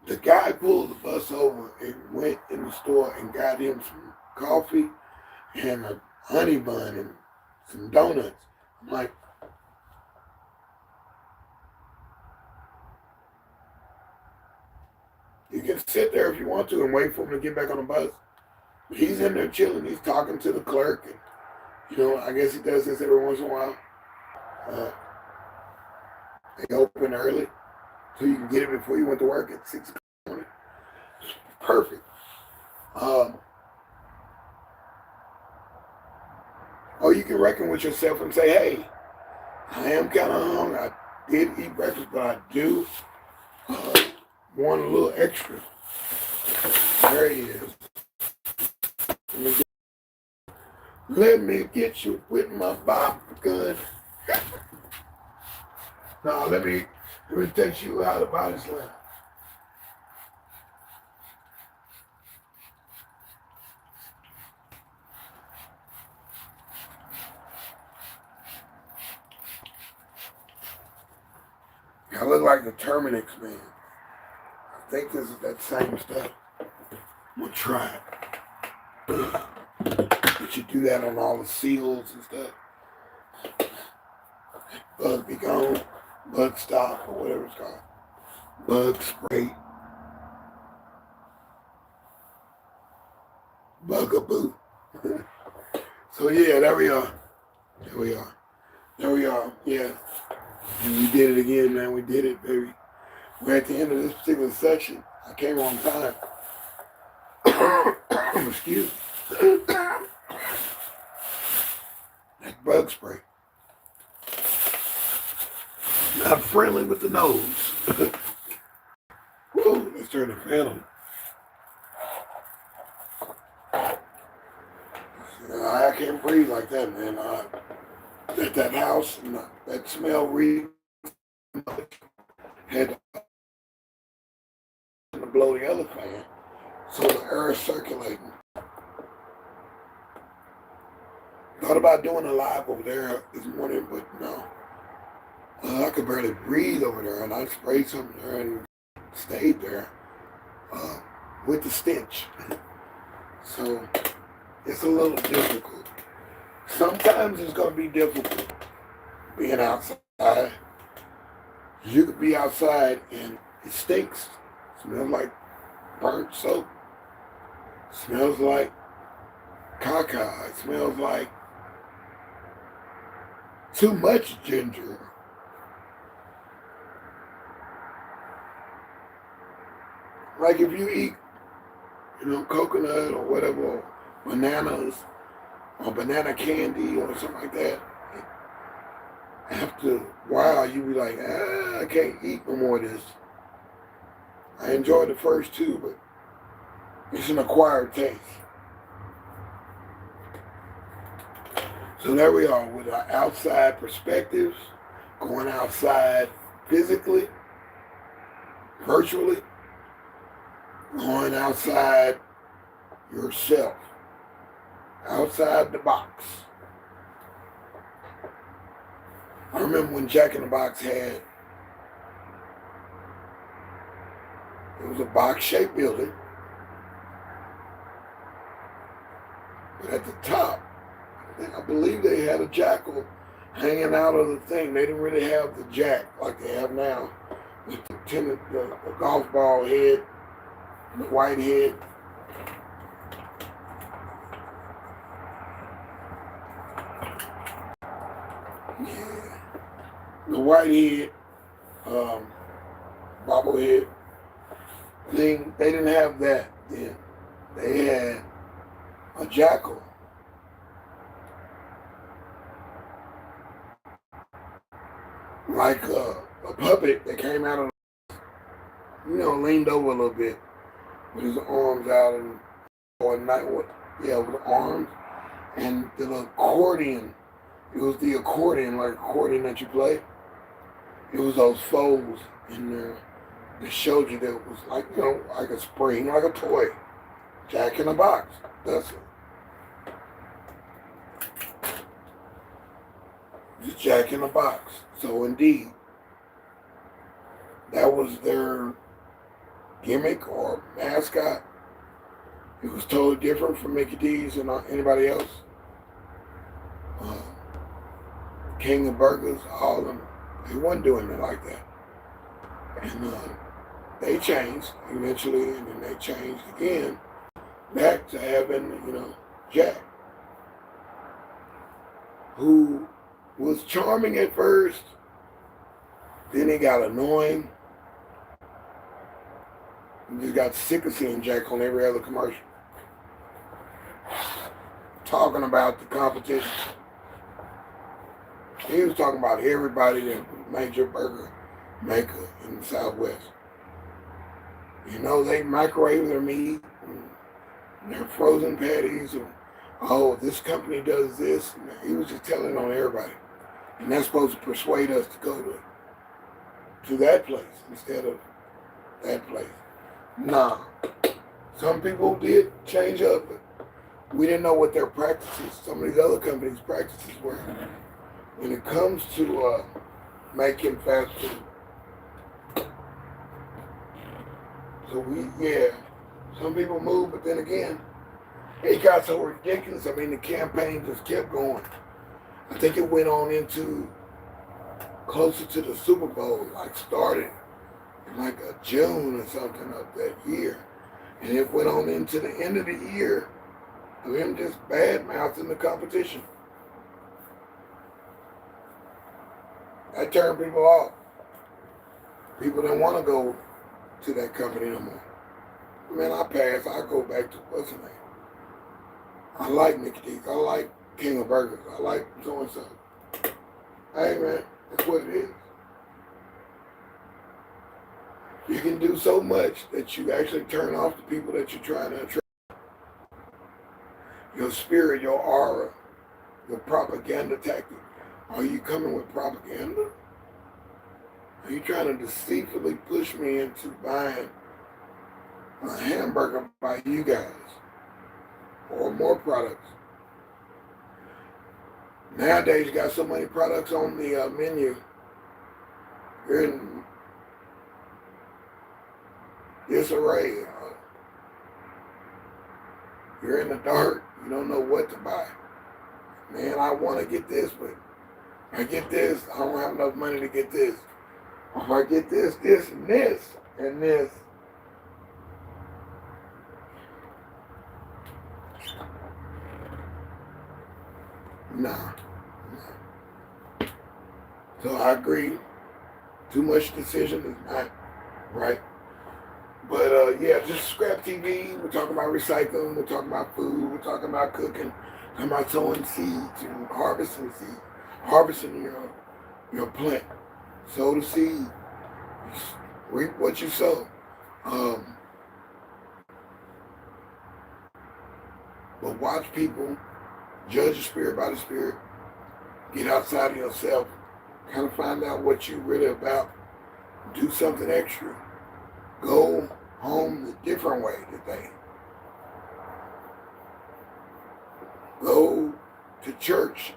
The guy pulled the bus over and went in the store and got him some coffee and a honey bun and some donuts. I'm like, you can sit there if you want to and wait for him to get back on the bus. He's in there chilling. He's talking to the clerk. And, I guess he does this every once in a while. They open early so you can get it before you went to work at 6 o'clock. Perfect. Or you can reckon with yourself and say, hey, I am kind of hungry. I did eat breakfast, but I do want a little extra. There he is. Let me get you with my Bob gun. No, let me take you out of body slam. I look like the Terminix man. I think this is that same stuff. I'm gonna try it. But you do that on all the seals and stuff. Bug be gone, bug stop, or whatever it's called. Bug spray. Bugaboo. So yeah, there we are. Yeah. And we did it again, man. We did it, baby. We're at the end of this particular section. I came on time. Excuse me. That bug spray. Not friendly with the nose. Whoa, let's turn the fan on. I can't breathe like that, man. At that house, and that smell really had to blow the other fan, so the air is circulating. Thought about doing a live over there this morning, but no. I could barely breathe over there, and I sprayed something there and stayed there with the stench. So it's a little difficult. Sometimes it's going to be difficult being outside. You could be outside and it stinks. Smells like burnt soap. Smells like caca. It smells like too much ginger. Like if you eat, coconut or whatever, or bananas, or banana candy or something like that, after a while you be like, I can't eat no more of this. I enjoyed the first two, but it's an acquired taste. So there we are with our outside perspectives, going outside physically, virtually, going outside yourself. Outside the box. I remember when Jack in the Box it was a box-shaped building, but at the top, I believe they had a jackal hanging out of the thing. They didn't really have the jack like they have now, with the golf ball head, the white head. The white head, bobblehead thing, they didn't have that then. They had a jackal. Like a puppet that came out of, leaned over a little bit. with his arms out and or night with with arms and the accordion. It was the accordion, like accordion that you play. It was those folds in there that showed you that it was like, like a spring, like a toy. Jack in the box. That's it. The Jack in the box. So indeed, that was their gimmick or mascot. It was totally different from Mickey D's and anybody else. King of Burgers, all of them, they wasn't doing it like that. And they changed eventually, and then they changed again back to having, Jack, who was charming at first, then he got annoying. You just got sick of seeing Jack on every other commercial. Talking about the competition. He was talking about everybody that was major burger maker in the Southwest. They microwave their meat, and their frozen patties, and this company does this. He was just telling on everybody. And that's supposed to persuade us to go to that place instead of that place. Nah. Some people did change up, but we didn't know what their practices, some of these other companies' practices were. When it comes to making fast food. So some people moved, but then again, it got so ridiculous. I mean, the campaign just kept going. I think it went on into closer to the Super Bowl, like started in like a June or something of that year. And it went on into the end of the year of him just bad-mouthing the competition. That turned people off. People didn't want to go to that company no more. Man, I pass. I go back to what's the name? I like Mickey D's. I like King of Burgers. I like so-and-so. Hey, man, that's what it is. You can do so much that you actually turn off the people that you're trying to attract. Your spirit, your aura, your propaganda tactic. Are you coming with propaganda? Are you trying to deceitfully push me into buying a hamburger by you guys? Or more products? Nowadays, you got so many products on the menu. You're in disarray. You're in the dark. You don't know what to buy. Man, I want to get this, but I get this, I don't have enough money to get this. If I get this, this, and this, and this. Nah. So I agree. Too much decision is not right. But just ScrAp TV. We're talking about recycling. We're talking about food. We're talking about cooking. Talking about sowing seeds and harvesting seeds. Harvesting your plant. Sow the seed. Reap what you sow. But watch people. Judge the spirit by the spirit. Get outside of yourself. Kind of find out what you're really about. Do something extra. Go home a different way today. Go to church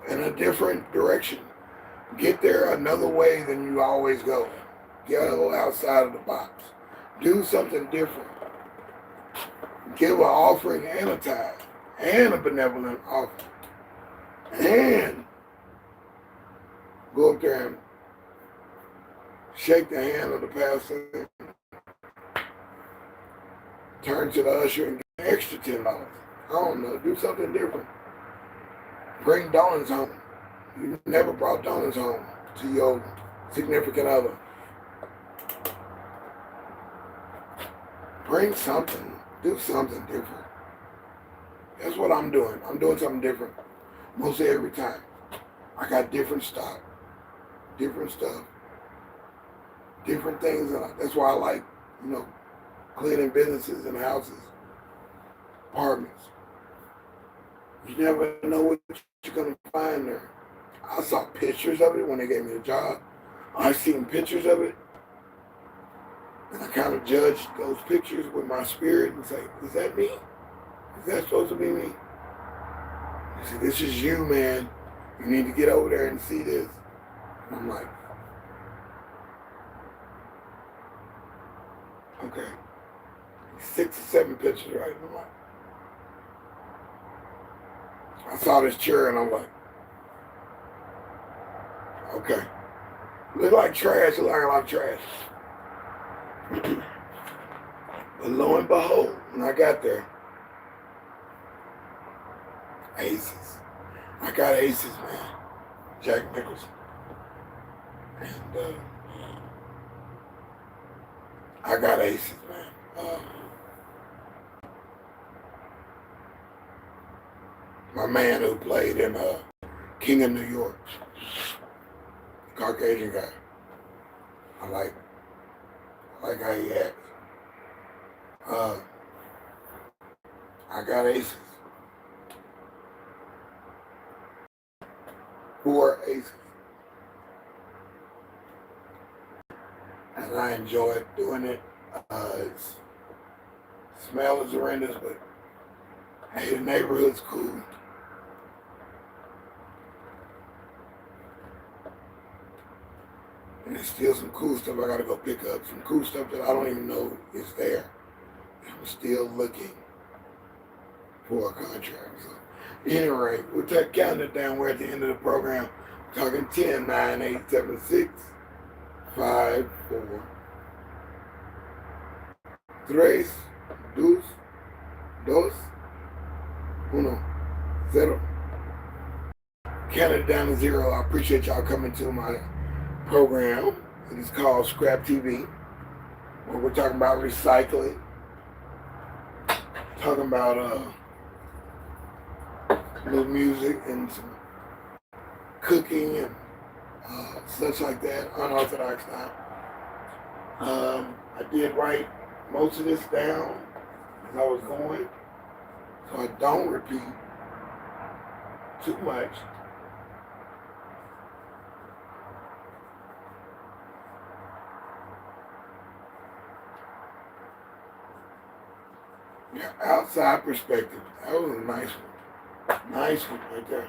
in a different direction. Get there another way than you always go. Get a little outside of the box. Do something different. Give an offering and a tithe and a benevolent offering. And go up there and shake the hand of the pastor, turn to the usher and get an extra $10. I don't know, do something different. Bring donuts home. You never brought donuts home to your significant other. Bring something. Do something different. That's what I'm doing. I'm doing something different mostly every time. I got different stock, different stuff, different things. That's why I like, cleaning businesses and houses, apartments. You never know what you're going to find there. I saw pictures of it when they gave me a job. I seen pictures of it, and I kind of judged those pictures with my spirit and say, is that me? Is that supposed to be me? He said, this is you, man. You need to get over there and see this. And I'm like, okay. 6 or 7 pictures, right? And I'm like, I saw this chair and I'm like, okay. Look like trash, look like a lot of trash. But lo and behold, when I got there, aces. I got aces, man. Jack Nicholson. And I got aces, man. My man who played in King of New York, Caucasian guy. I like how he acts. I got aces. 4 aces. And I enjoyed doing it. Smell is horrendous, but hey, the neighborhood's cool. And there's still some cool stuff I gotta go pick up. Some cool stuff that I don't even know is there. I'm still looking for a contract. So, anyway, we'll take counting it down. We're at the end of the program. We're talking 10, 9, 8, 7, 6, 5, 4, 3, 2, 1, 0. Count it down to 0. I appreciate y'all coming to my program. It is called ScrAp TV, where we're talking about recycling, talking about new music and some cooking and such like that, unorthodox style. I did write most of this down as I was going, so I don't repeat too much. Yeah, outside perspective. That was a nice one. Nice one right there.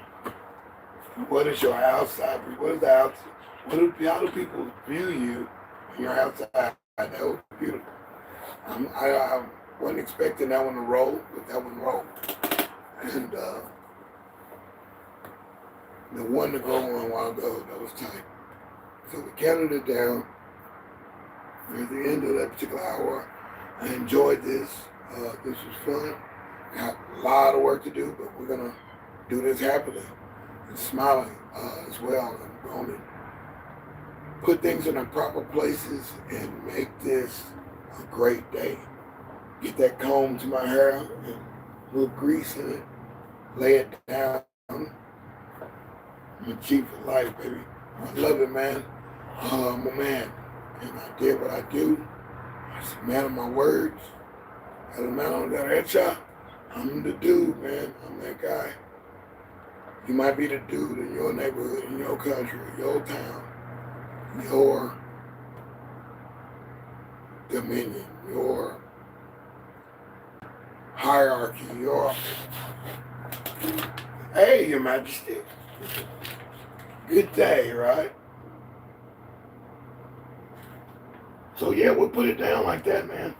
What is your outside? What is the outside? How do people view you when you're outside? That was beautiful. I wasn't expecting that one to roll, but that one rolled. And the one to go on a while ago, that was tight. So we counted it down. At the end of that particular hour, I enjoyed this. This was fun. Got a lot of work to do, but we're going to do this happily and smiling as well. And going to put things in their proper places and make this a great day. Get that comb to my hair and a little grease in it. Lay it down. I'm a chief of life, baby. I love it, man. I'm a man. And I did what I do. I'm a man of my words. As a man on that headshot, I'm the dude, man. I'm that guy. You might be the dude in your neighborhood, in your country, your town, your dominion, your hierarchy, your... Hey, Your Majesty. Good day, right? So yeah, we'll put it down like that, man.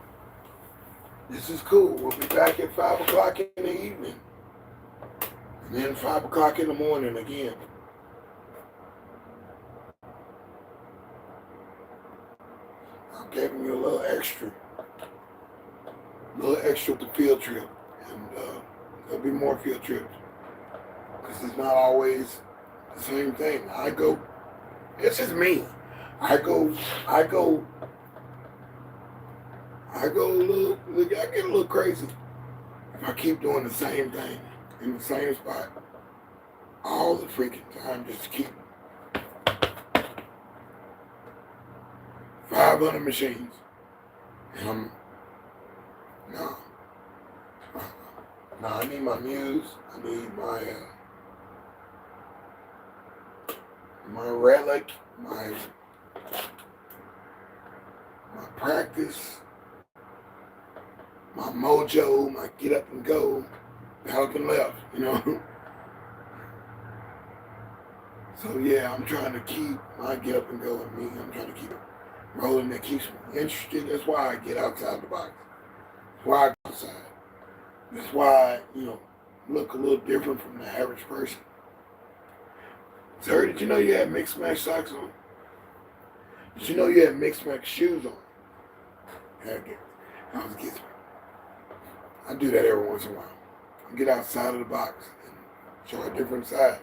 This is cool. We'll be back at 5 o'clock in the evening. And then 5 o'clock in the morning again. I'm giving you a little extra. With the field trip. And there'll be more field trips. Because it's not always the same thing. This is me. I get a little crazy if I keep doing the same thing in the same spot all the freaking time. Just keep 500 machines, and I'm Now I need my muse. I need my relic, my practice, my mojo, my get up and go, help and left, you know. So yeah, I'm trying to keep my get up and go in me. I'm trying to keep it rolling. That keeps me interested. That's why I get outside the box. That's why I go outside. That's why look a little different from the average person. Sir, did you know you had mixed match socks on? Did you know you had mixed match shoes on? That gets me. I do that every once in a while. I get outside of the box and show a different side.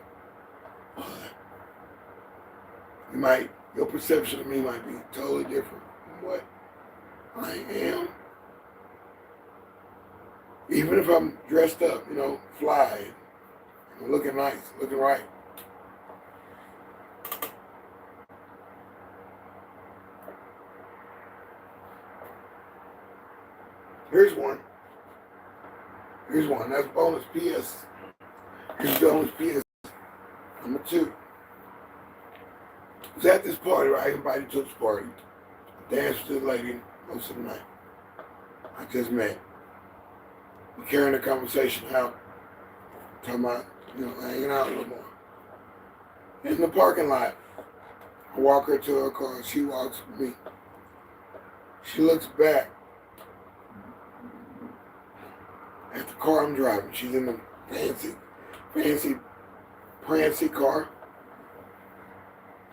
Your perception of me might be totally different from what I am. Even if I'm dressed up, fly, and looking nice, looking right. Here's one. That's bonus PS. Here's bonus PS. Number 2. I was at this party, right? I invited to this party. I danced with this lady most of the night. I just met. We're carrying the conversation out. Talking about, hanging out a little more. In the parking lot, I walk her to her car. She walks with me. She looks back at the car I'm driving. She's in the prancy car.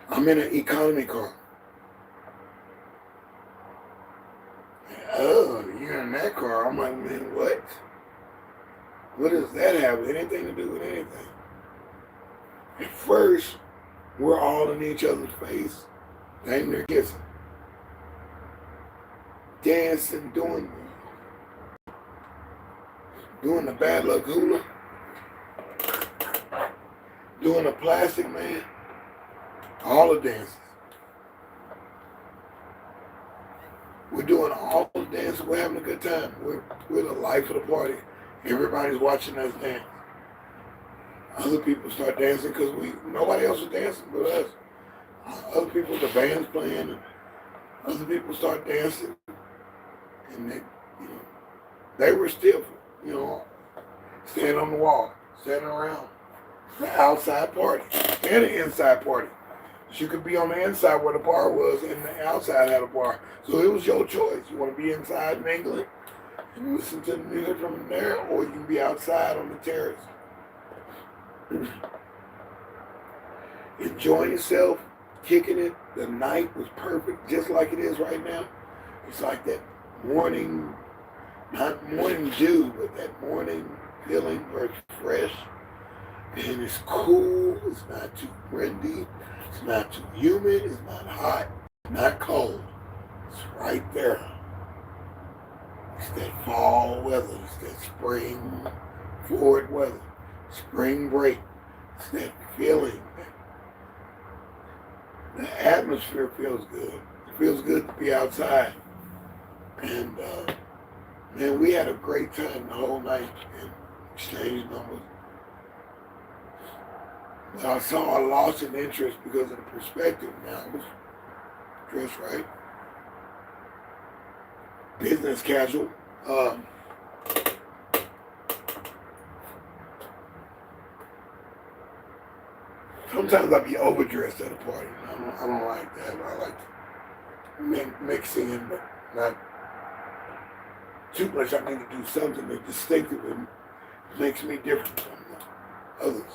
I'm in an economy car. Oh, you're in that car. I'm like, man, what? What does that have anything to do with anything? At first, we're all in each other's face. Dang near kissing. Dancing, doing the bad luck hula. Doing the plastic man. All the dances. We're doing all the dances. We're having a good time. We're the life of the party. Everybody's watching us dance. Other people start dancing because nobody else is dancing but us. Other people, the band's playing, and other people start dancing, and they were still, standing on the wall, standing around. The outside party and the inside party. You could be on the inside where the bar was, and the outside had a bar. So it was your choice. You want to be inside mingling and listen to the music from there, or you can be outside on the terrace. Enjoying yourself, kicking it. The night was perfect, just like it is right now. It's like that morning, not morning dew, but that morning feeling where it's fresh. And it's cool, it's not too windy, it's not too humid, it's not hot, not cold. It's right there. It's that fall weather, it's that spring forward weather, spring break. It's that feeling. The atmosphere feels good. It feels good to be outside. And man, we had a great time the whole night and exchanged numbers. But I saw a loss in interest because of the perspective. Now I was dressed right. Business casual. Sometimes I be overdressed at a party. I don't like that. I like mixing in, but not too much. I need to do something that distinctively makes me different from others.